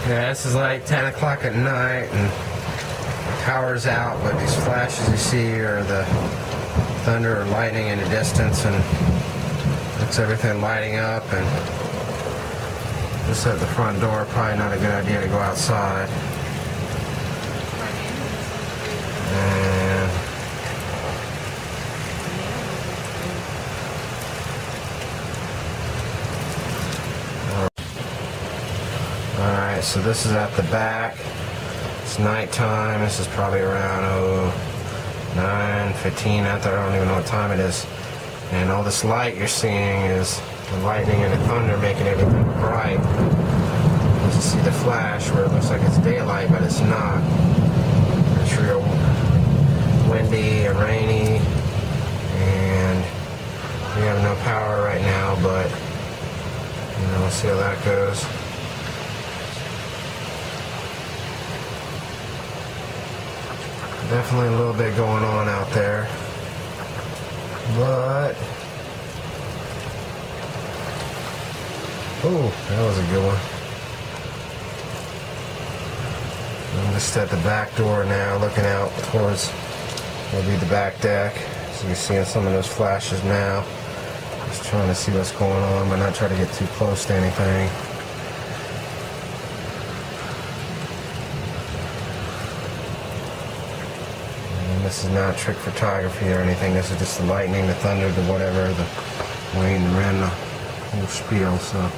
Yeah, this is like 10 o'clock at night and power's out, but these flashes you see are the thunder or lightning in the distance, and that's everything lighting up. And just at the front door, probably not a good idea to go outside. And alright, so this is at the back. It's nighttime. This is probably around 9:15 out there. I don't even know what time it is. And all this light you're seeing is the lightning and the thunder making everything bright. You can see the flash where it looks like it's daylight, but it's not. It's real windy and rainy, and we have no power right now, but we'll see how that goes. Definitely a little bit going on out there, but oh, that was a good one. I'm just at the back door now, looking out towards what will be the back deck. So you're seeing some of those flashes now. Just trying to see what's going on, but not try to get too close to anything. This is not trick photography or anything. This is just the lightning, the thunder, the whatever, the rain, the wind, the whole spiel. So.